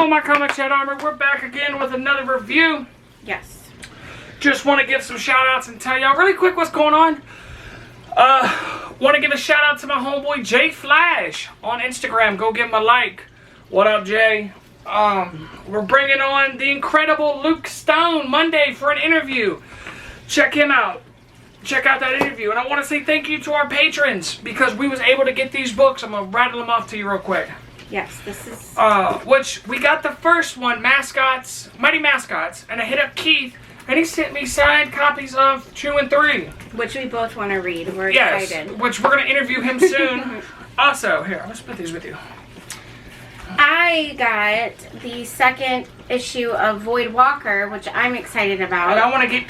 Hello, my comic chat armor. We're back again with another review. Yes. Just want to give some shout outs and tell y'all really quick what's going on. Want to give a shout out to my homeboy Jay Flash on Instagram. Go give him a like. What up, Jay? We're bringing on the incredible Luke Stone Monday for an interview. Check him out. Check out that interview. And I want to say thank you to our patrons because we was able to get these books. I'm going to rattle them off to you real quick. Yes, this is... which we got the first one, Mascots, Mighty Mascots, and I hit up Keith, and he sent me signed copies of 2 and 3. Which we both want to read. We're excited. Which we're going to interview him soon. Also, here, I'm going to split these with you. I got the second issue of Void Walker, which I'm excited about. And I want to get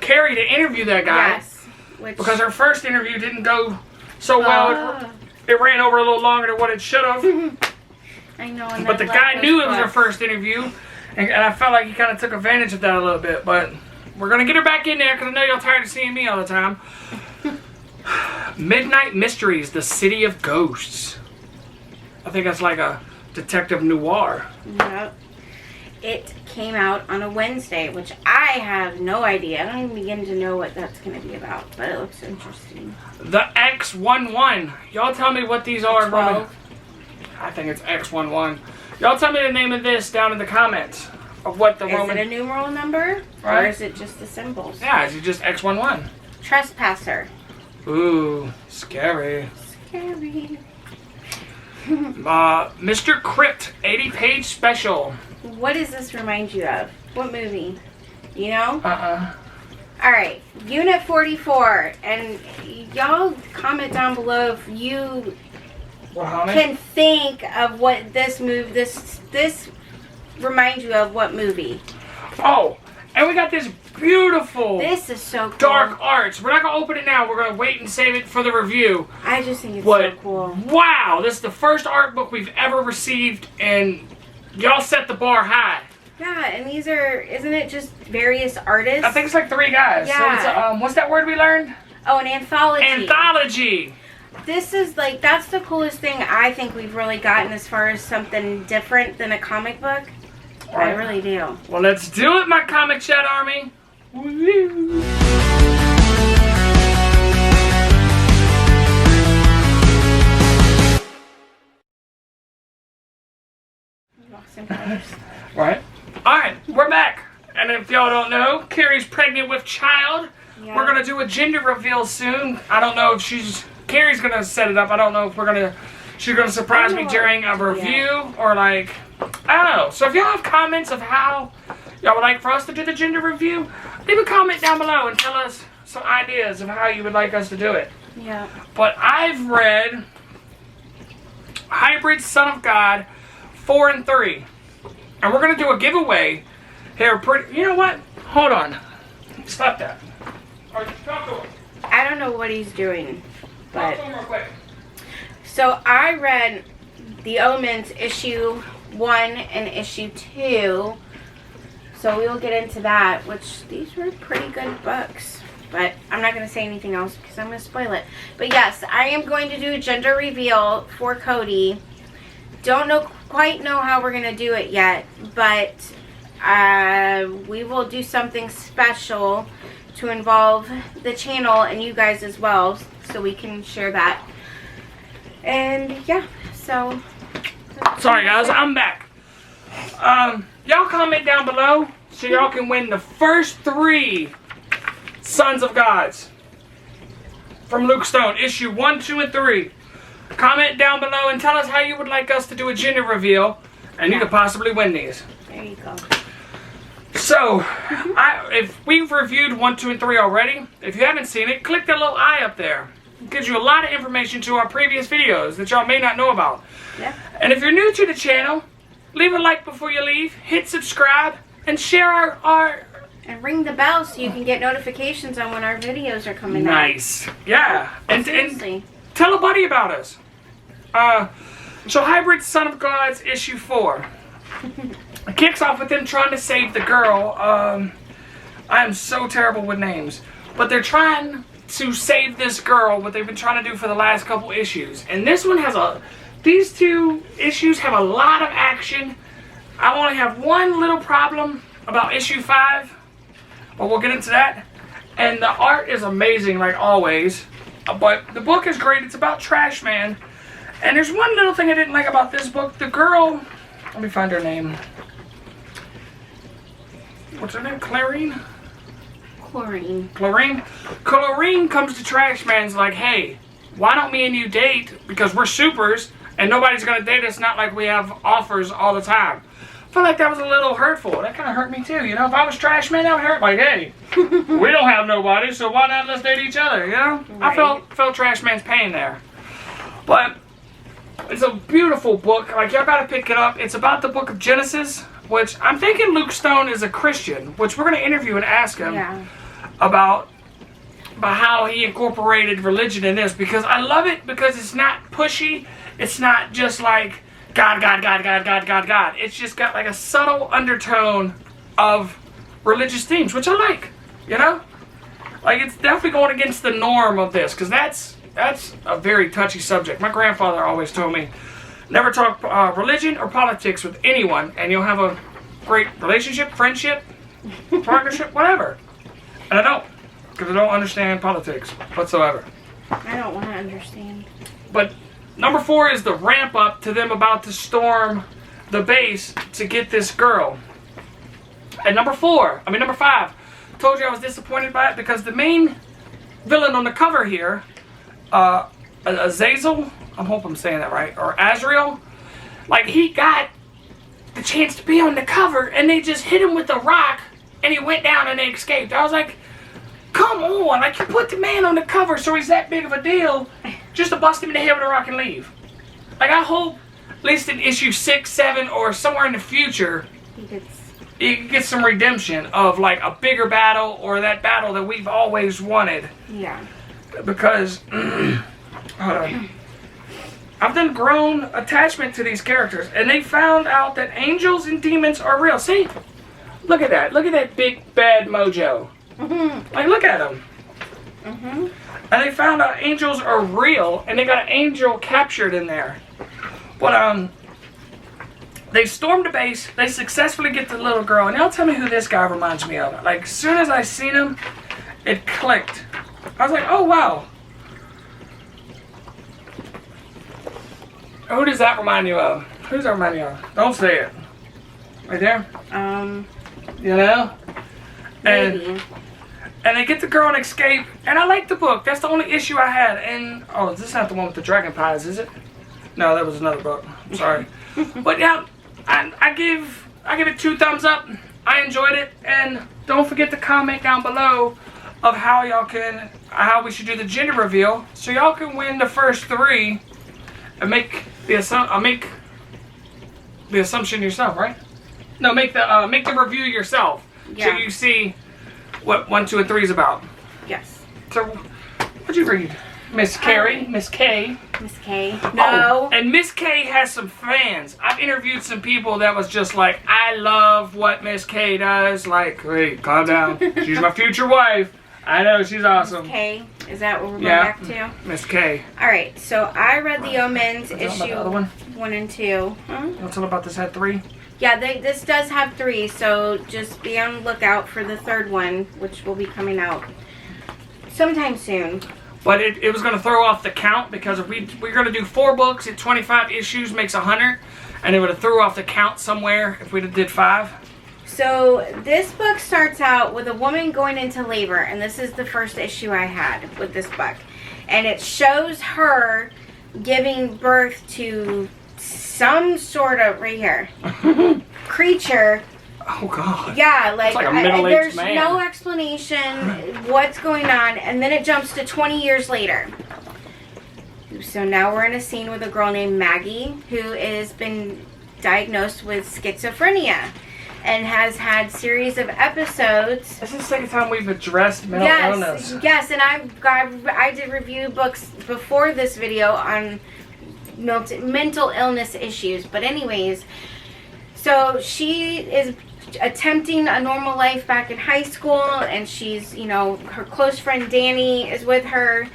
Carrie to interview that guy. Yes. Because her first interview didn't go so well. It ran over a little longer than what it should have. I know. And but the guy knew it was her first interview. And I felt like he kind of took advantage of that a little bit. But we're going to get her back in there because I know y'all tired of seeing me all the time. Midnight Mysteries, The City of Ghosts. I think that's like a detective noir. Yep. It came out on a Wednesday, which I have no idea. I don't even begin to know what that's going to be about, but it looks interesting. The X11. Y'all tell me what these are. 12. I think it's X11. Y'all tell me the name of this down in the comments of what the Roman... Is it a numeral number? Right. Or is it just the symbols? Yeah, is it just X11? Trespasser. Ooh, scary. Scary. Mr. Crypt, 80-page special. What does this remind you of? What movie? You know? Alright, Unit 44. And y'all comment down below if you can think of what this movie, this reminds you of what movie. Oh, and we got this beautiful... This is so cool. Dark Arts. We're not going to open it now. We're going to wait and save it for the review. I just think it's so cool. Wow, this is the first art book we've ever received, and y'all set the bar high. Yeah, and these are, isn't it just various artists? I think it's like 3 guys. Yeah. So it's, what's that word we learned? Oh, an anthology. Anthology. This is like, that's the coolest thing I think we've really gotten as far as something different than a comic book. Right. I really do. Well, let's do it, my comic chat army. Woo. Right. Alright, we're back. And if y'all don't know, Carrie's pregnant with child. Yeah. We're going to do a gender reveal soon. I don't know if Carrie's going to set it up. I don't know if she's going to surprise me during a review or like, I don't know. So if y'all have comments of how y'all would like for us to do the gender review, leave a comment down below and tell us some ideas of how you would like us to do it. Yeah. But I've read Hybrid Son of God 4 and 3. And we're going to do a giveaway here. You know what? Hold on. Stop that. Or talk to him. I don't know what he's doing. But talk to him real quick. So I read the Omens issue 1 and issue 2. So we will get into that, which these were pretty good books. But I'm not going to say anything else because I'm going to spoil it. But yes, I am going to do a gender reveal for Cody. Don't quite know how we're going to do it yet. But we will do something special to involve the channel and you guys as well. So we can share that. And yeah, so... Sorry guys, I'm back. Y'all comment down below so y'all can win the first 3 Sons of Gods from Luke Stone, issue 1, 2, and 3. Comment down below and tell us how you would like us to do a gender reveal, and you could possibly win these. There you go. So, if we've reviewed 1, 2, and 3 already, if you haven't seen it, click the little eye up there. It gives you a lot of information to our previous videos that y'all may not know about. Yeah. And if you're new to the channel, leave a like before you leave, hit subscribe, and share our and ring the bell so you can get notifications on when our videos are coming out. Nice. Yeah. And tell a buddy about us. So Hybrid Son of Gods issue 4. It kicks off with them trying to save the girl. I am so terrible with names. But they're trying to save this girl, what they've been trying to do for the last couple issues. And this one has these 2 issues have a lot of action. I only have one little problem about issue 5, but we'll get into that. And the art is amazing, like always. But the book is great. It's about Trash Man. And there's one little thing I didn't like about this book. The girl, let me find her name. What's her name? Clarine? Chlorine comes to Trash Man's like, hey, why don't me and you date? Because we're supers and nobody's going to date us, not like we have offers all the time. I feel like that was a little hurtful. That kind of hurt me too, you know? If I was Trash Man, that would hurt. Like, hey, we don't have nobody, so why not let's date each other, you know? Right. I felt Trash Man's pain there. But it's a beautiful book. Like, y'all got to pick it up. It's about the book of Genesis, which I'm thinking Luke Stone is a Christian, which we're going to interview and ask him about how he incorporated religion in this, because I love it because it's not pushy. It's not just like God. It's just got like a subtle undertone of religious themes, which I like, you know? Like, it's definitely going against the norm of this, because that's a very touchy subject. My grandfather always told me, never talk religion or politics with anyone, and you'll have a great relationship, friendship, partnership, whatever. And I don't, because I don't understand politics whatsoever. I don't want to understand. But number 4 is the ramp up to them about to storm the base to get this girl. And number 5, told you I was disappointed by it because the main villain on the cover here, Azazel, I hope I'm saying that right, or Azrael, like, he got the chance to be on the cover and they just hit him with a rock and he went down and they escaped. I was like, come on, like, you put the man on the cover so he's that big of a deal just to bust him in the head with a rock and leave. Like, I hope at least in issue 6, 7, or somewhere in the future he gets some redemption of like a bigger battle, or that battle that we've always wanted. Yeah. Because I've done grown attachment to these characters, and they found out that angels and demons are real. See? Look at that. Look at that big bad mojo. Mm-hmm. Like, look at him. Mm-hmm. And they found out angels are real, and they got an angel captured in there. But they stormed the base. They successfully get the little girl, and y'all tell me who this guy reminds me of. Like, as soon as I seen him, it clicked. I was like, oh wow. Who does that remind you of? Who does that remind you of? Don't say it. Right there? You know? Maybe. And they get the girl and escape. And I like the book. That's the only issue I had. And, oh, this is not the one with the dragon pies, is it? No, that was another book. I'm sorry. But yeah, I give it 2 thumbs up. I enjoyed it. And don't forget to comment down below of how we should do the gender reveal, so y'all can win the first 3 and make the assumption yourself, right? No, make the review yourself. Yeah. So you see what 1, 2, and 3 is about. Yes. So, what'd you read? Miss Carrie? Miss K? Miss K. No. Oh, and Miss K has some fans. I've interviewed some people that was just like, I love what Miss K does. Like, wait, calm down. She's my future wife. I know, she's awesome. Miss K. Is that what we're going back to? Miss K. Alright, so I read the Omens issue 1 and 2. Huh? You want to tell about this had 3? Yeah, this does have 3, so just be on the lookout for the 3rd one, which will be coming out sometime soon. But it was going to throw off the count, because if we're going to do 4 books at 25 issues makes 100, and it would have threw off the count somewhere if we did 5. So this book starts out with a woman going into labor, and this is the first issue I had with this book. And it shows her giving birth to some sort of, right here, creature. Oh God. Yeah, like a middle-aged there's no explanation what's going on, and then it jumps to 20 years later. So now we're in a scene with a girl named Maggie who has been diagnosed with schizophrenia and has had series of episodes. This is the second time we've addressed mental illness. Yes, and I did review books before this video on mental illness issues. But anyways, so she is attempting a normal life back in high school, and she's, her close friend Danny is with her,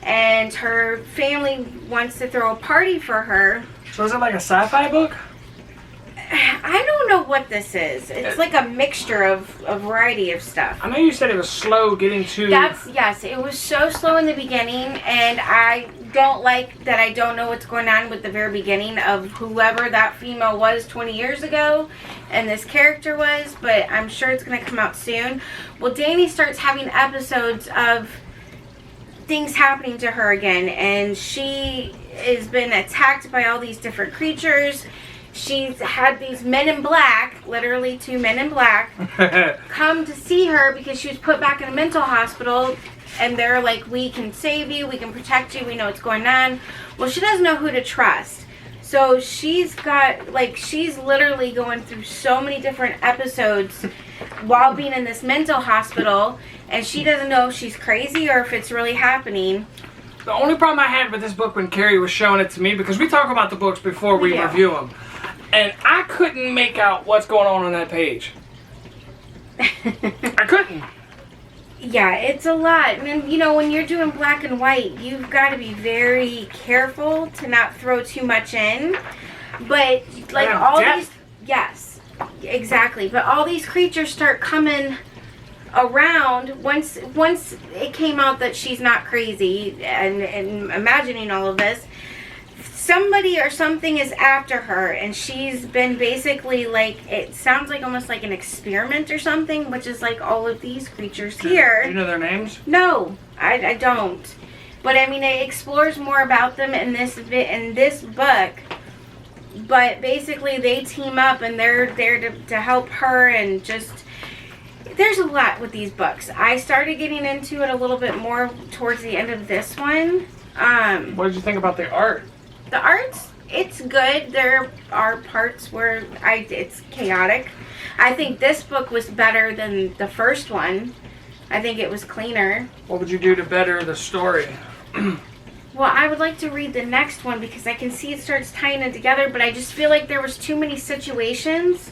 and her family wants to throw a party for her. So is it like a sci-fi book? I don't know what this is. It's like a mixture of a variety of stuff. I know you said it was slow getting to... Yes, it was so slow in the beginning, and I don't like that I don't know what's going on with the very beginning of whoever that female was 20 years ago and this character was, but I'm sure it's going to come out soon. Well, Dani starts having episodes of things happening to her again, and she has been attacked by all these different creatures. She's had these men in black, literally 2 men in black, come to see her because she was put back in a mental hospital, and they're like, we can save you, we can protect you, we know what's going on. Well, she doesn't know who to trust. So she's got, like, she's literally going through so many different episodes while being in this mental hospital, and she doesn't know if she's crazy or if it's really happening. The only problem I had with this book when Carrie was showing it to me, because we talk about the books before we review them, and I couldn't make out what's going on that page. I couldn't. Yeah, it's a lot. And, you know, when you're doing black and white, you've got to be very careful to not throw too much in. But, like, all these... Yes, exactly. But all these creatures start coming around once it came out that she's not crazy and imagining all of this. Somebody or something is after her, and she's been basically, like, it sounds like almost like an experiment or something, which is like all of these creatures here. Do you know their names? No, I don't. But I mean, it explores more about them in this book. But basically, they team up, and they're there to help her, and just there's a lot with these books. I started getting into it a little bit more towards the end of this one. What did you think about the art? The art's, it's good. There are parts where it's chaotic. I think this book was better than the first one. I think it was cleaner. What would you do to better the story? Well, I would like to read the next one because I can see it starts tying it together, but I just feel like there was too many situations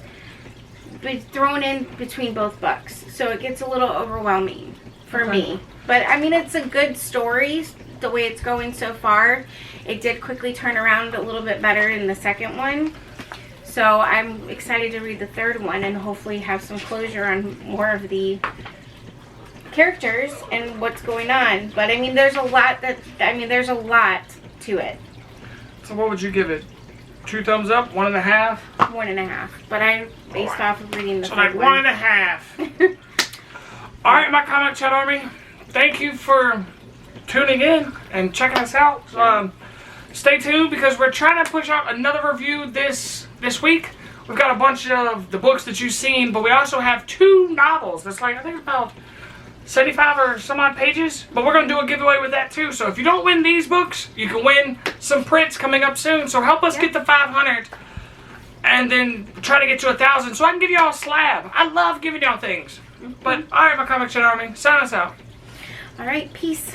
thrown in between both books. So it gets a little overwhelming for me. But, I mean, it's a good story the way it's going so far. It did quickly turn around a little bit better in the second one. So I'm excited to read the third one and hopefully have some closure on more of the characters and what's going on. But I mean, there's a lot to it. So what would you give it? 2 thumbs up? 1.5? 1.5. But I'm based off of reading the so third like one. 1.5. Alright, my Comic Chat Army. Thank you for tuning in and checking us out. Stay tuned because we're trying to push out another review this week. We've got a bunch of the books that you've seen, but we also have 2 novels. That's like, I think about 75 or some odd pages. But we're going to do a giveaway with that too. So if you don't win these books, you can win some prints coming up soon. So help us get to 500 and then try to get to 1,000 so I can give y'all a slab. I love giving y'all things. But alright, my Comic Chat Army, sign us out. Alright, peace.